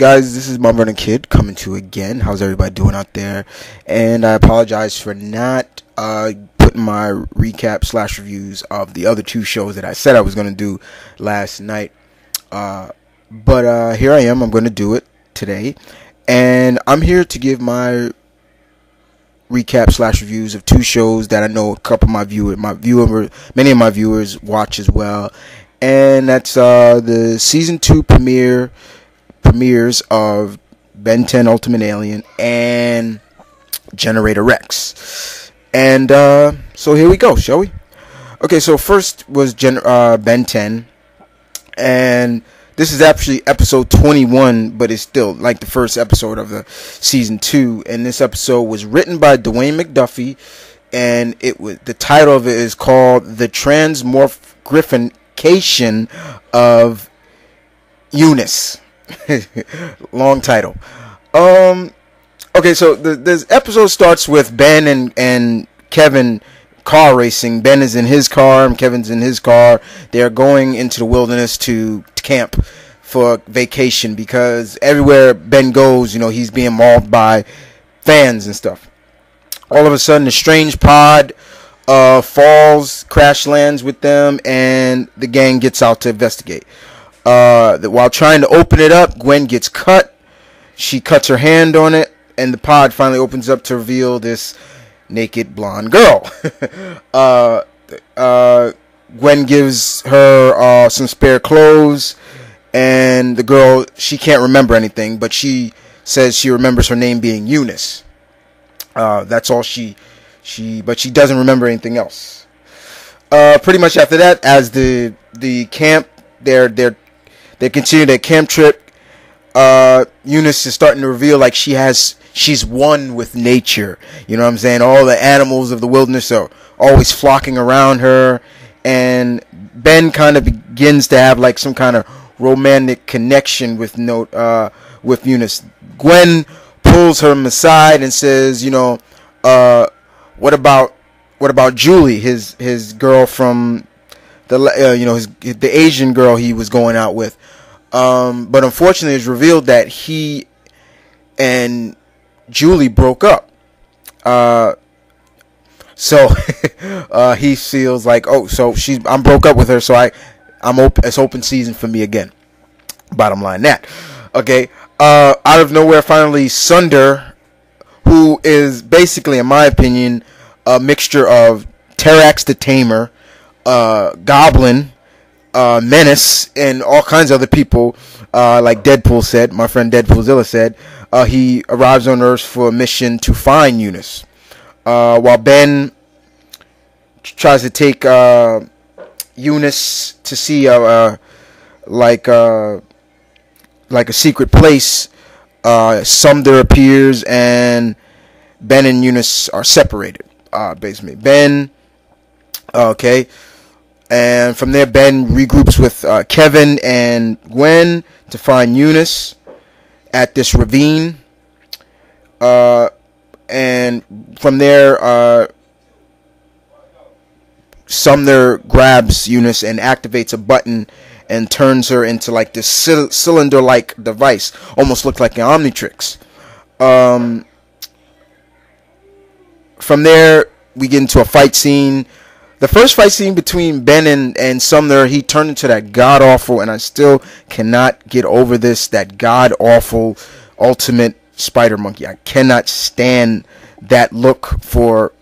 guys, this is Mom Vernon Kid coming to you again. How's everybody doing out there? And I apologize for not putting my recap / reviews of the other two shows that I said I was going to do last night. But here I am. I'm going to do it today. And I'm here to give my recap / reviews of two shows that I know a couple of many of my viewers watch as well. And that's the season 2 premieres of Ben 10 Ultimate Alien and Generator Rex. And so here we go, shall we? Okay, so first was Ben 10, and this is actually episode 21, but it's still like the first episode of the season 2. And this episode was written by Dwayne McDuffie, and the title of it is called The Transmogrification of Eunice. Long title. Okay, so this episode starts with Ben and Kevin car racing. Ben is in his car and Kevin's in his car. They're going into the wilderness to camp for vacation because everywhere Ben goes, he's being mauled by fans and stuff. All of a sudden, a strange pod falls, crash lands with them, and the gang gets out to investigate. While trying to open it up, Gwen gets cut. She cuts her hand on it, and the pod finally opens up to reveal this naked blonde girl. Gwen gives her some spare clothes, and the girl, she can't remember anything, but she says she remembers her name being Eunice. That's all but she doesn't remember anything else. Pretty much after that, as the camp, they continue their camp trip. Eunice is starting to reveal like she's one with nature. You know what I'm saying? All the animals of the wilderness are always flocking around her, and Ben kind of begins to have like some kind of romantic connection with Eunice. Gwen pulls her aside and says, what about Julie, his girl from the Asian girl he was going out with? But unfortunately, it's revealed that he and Julie broke up. So he feels like, I'm broke up with her, so it's open season for me again. Bottom line that. Okay. Out of nowhere, finally, Sunder, who is basically, in my opinion, a mixture of Terax the Tamer, Goblin, Menace, and all kinds of other people, like Deadpool said, my friend Deadpoolzilla said, he arrives on Earth for a mission to find Eunice. While Ben tries to take Eunice to see like a secret place, Sumder appears, and Ben and Eunice are separated. Basically, Ben. Okay. And from there, Ben regroups with Kevin and Gwen to find Eunice at this ravine. And from there, Sumner grabs Eunice and activates a button and turns her into like this cylinder-like device. Almost looked like an Omnitrix. From there, we get into a fight scene. The first fight scene between Ben and Sumner, he turned into that god-awful, and I still cannot get over this, that god-awful Ultimate Spider Monkey. I cannot stand that look for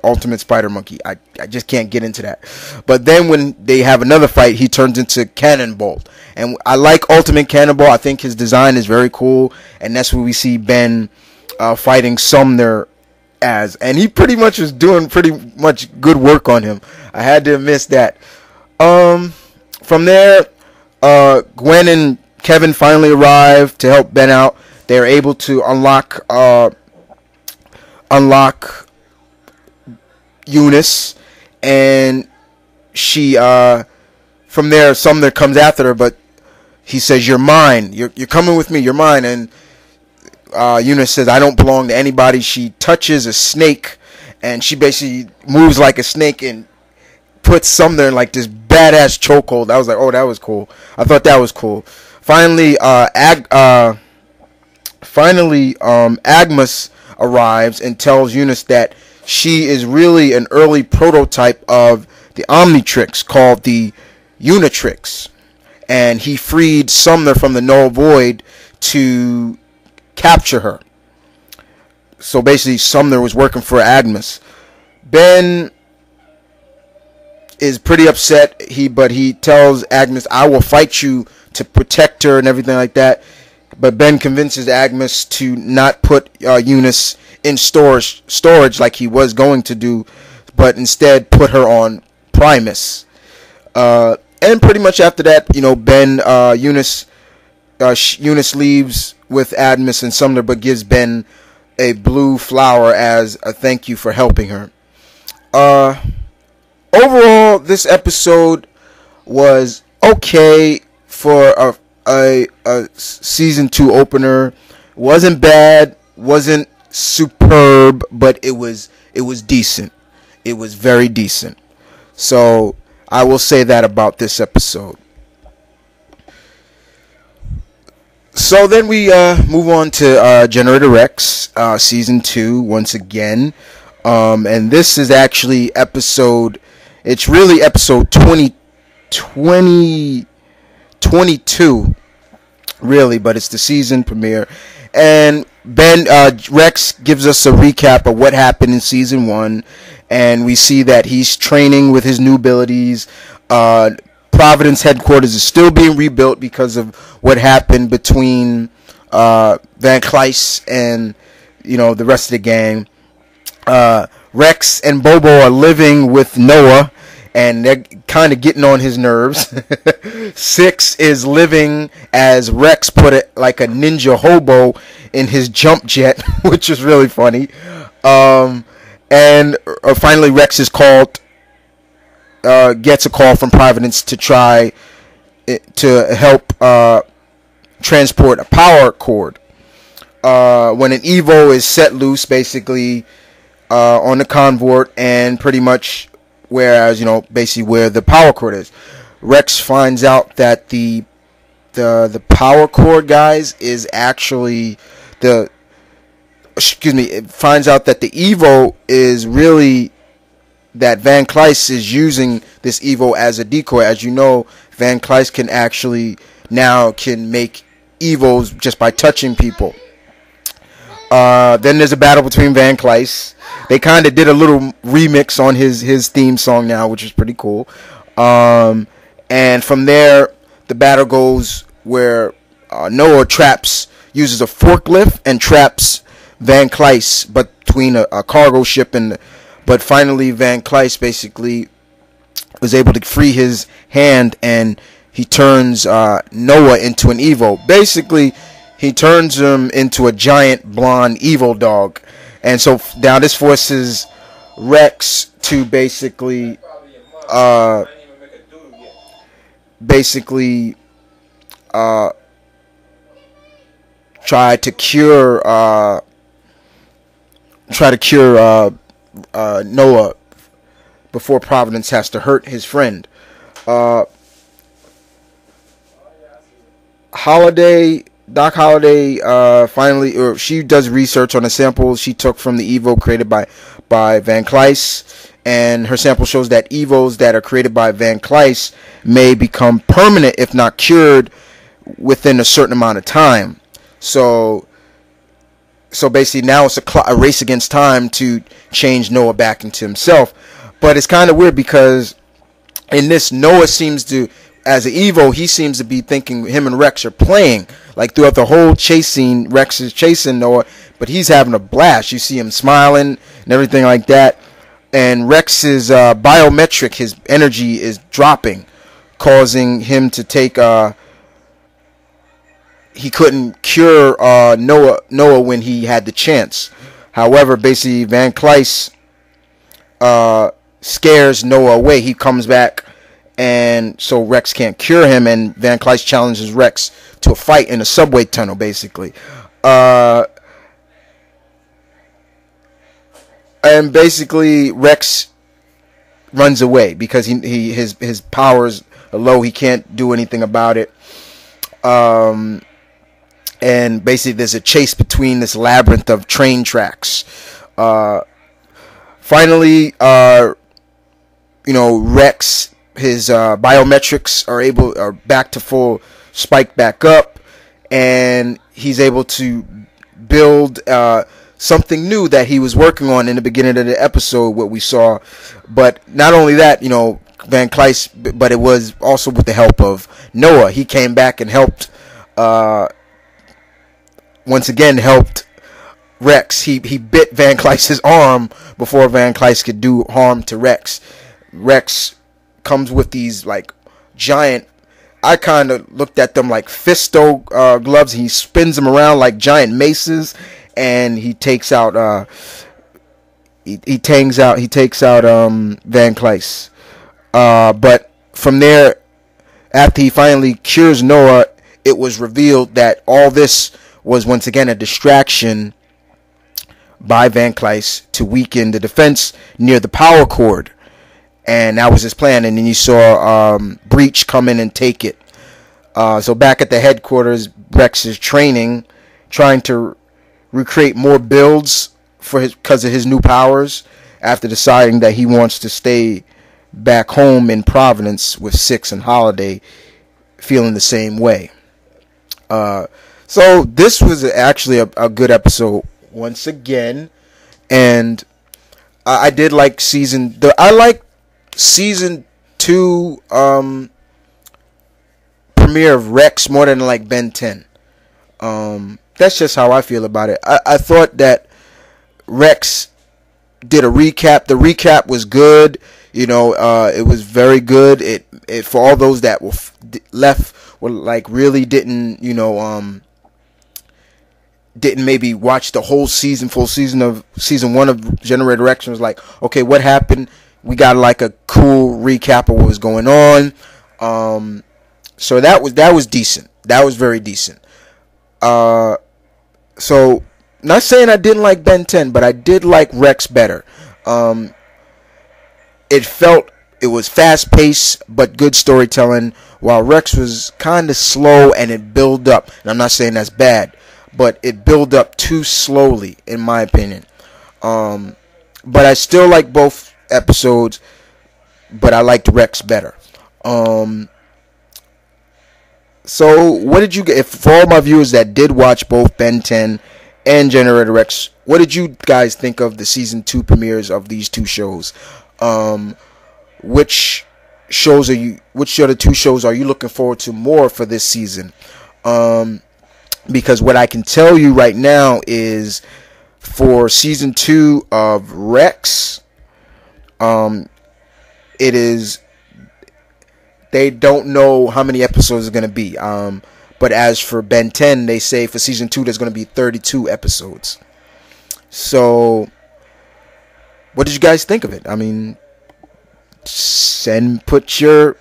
Ultimate Spider Monkey. I just can't get into that. But then when they have another fight, he turns into Cannonball. And I like Ultimate Cannonball. I think his design is very cool, and that's what we see Ben fighting Sumner as, and he pretty much was doing pretty much good work on him. I had to admit that. From there, Gwen and Kevin finally arrive to help Ben out. They're able to unlock Eunice, and she from there, Sumner comes after her, but he says, "You're mine. You're coming with me. You're mine." And Eunice says, "I don't belong to anybody." She touches a snake, and she basically moves like a snake and puts Sumner in like this badass chokehold. I was like, oh, that was cool. I thought that was cool. Finally, Finally, Agnes arrives and tells Eunice that she is really an early prototype of the Omnitrix called the Unitrix. And he freed Sumner from the Null Void to capture her. So basically, Sumner was working for Agnes. Ben is pretty upset. But he tells Agnes, "I will fight you," to protect her and everything like that. But Ben convinces Agnes to not put Eunice in storage like he was going to do, but instead put her on Primus. And pretty much after that, Eunice leaves with Agnes and Sumner, but gives Ben a blue flower as a thank you for helping her. Overall, this episode was okay for a season 2 opener. Wasn't bad, wasn't superb, but it was decent. It was very decent. So I will say that about this episode. So then we move on to Generator Rex, season 2 once again. And this is actually it's really episode 22, really, but it's the season premiere. And Rex gives us a recap of what happened in season 1, and we see that he's training with his new abilities. Providence headquarters is still being rebuilt because of what happened between Van Kleist and the rest of the gang. Rex and Bobo are living with Noah, and they're kind of getting on his nerves. Six is living, as Rex put it, like a ninja hobo in his jump jet, which is really funny. And finally, Rex is gets a call from Providence to try to help transport a power cord. When an Evo is set loose, basically, on the convoy, and pretty much basically where the power cord is. Rex finds out that the power cord, guys, is actually it finds out that the Evo is really that Van Kleist is using this Evo as a decoy. As you know, Van Kleist can make Evos just by touching people. Then there's a battle between Van Kleist. They kind of did a little remix on his theme song now, which is pretty cool. And from there, the battle goes where Noah uses a forklift and traps Van Kleist between a cargo ship but finally Van Kleist basically was able to free his hand, and he turns Noah into an Evo. Basically, he turns him into a giant blonde evil dog. And so now this forces Rex to basically try to cure Noah before Providence has to hurt his friend. Doc Holliday finally, she does research on the samples she took from the Evo created by Van Kleist, and her sample shows that Evos that are created by Van Kleist may become permanent if not cured within a certain amount of time. So basically now it's a race against time to change Noah back into himself. But it's kind of weird because in this, Noah seems to, as an Evo, he seems to be thinking him and Rex are playing. Like throughout the whole chase scene, Rex is chasing Noah, but he's having a blast. You see him smiling and everything like that. And Rex's biometric, his energy is dropping, causing him to take... he couldn't cure Noah when he had the chance. However, basically, Van Kleist scares Noah away. He comes back, and so Rex can't cure him, and Van Kleist challenges Rex to a fight in a subway tunnel, basically. And basically, Rex runs away because his powers are low. He can't do anything about it. and basically there's a chase between this labyrinth of train tracks. Finally, Rex, his biometrics are back to full spike back up, and he's able to build something new that he was working on in the beginning of the episode, what we saw. But not only that, Van Kleist, but it was also with the help of Noah. He came back and helped, once again, helped Rex. He bit Van Kleist's arm before Van Kleist could do harm to Rex. Rex comes with these like giant, I kind of looked at them like fisto gloves. He spins them around like giant maces, and he takes out he takes out Van Kleist. But from there, after he finally cures Noah, it was revealed that all this was once again a distraction by Van Kleist to weaken the defense near the power cord. And that was his plan. And then you saw Breach come in and take it. So back at the headquarters, Rex is trying to recreate more builds because of his new powers, after deciding that he wants to stay back home in Providence with Six and Holiday feeling the same way. So this was actually a good episode once again, and I did like season 2 premiere of Rex more than like Ben 10. That's just how I feel about it. I thought that Rex did a recap. The recap was good. It was very good. It for all those that were left were like really didn't maybe watch the whole full season of season 1 of Generator X, was like, okay, what happened? We got like a cool recap of what was going on. So that was decent. That was very decent. So not saying I didn't like Ben 10, but I did like Rex better. It was fast paced but good storytelling, while Rex was kind of slow and it built up. And I'm not saying that's bad, but it built up too slowly, in my opinion. But I still like both episodes, but I liked Rex better. So what did you get? For all my viewers that did watch both Ben 10 and Generator X, what did you guys think of the season 2 premieres of these two shows? Which other two shows are you looking forward to more for this season? Because what I can tell you right now is, for season 2 of Rex, they don't know how many episodes are going to be. But as for Ben 10, they say for season 2 there's going to be 32 episodes. So, what did you guys think of it? I mean, put your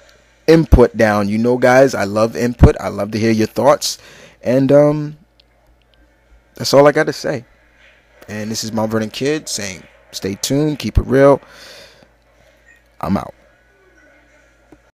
input down. Guys, I love input. I love to hear your thoughts. And that's all I got to say. And this is Mount Vernon Kid saying, stay tuned, keep it real. I'm out.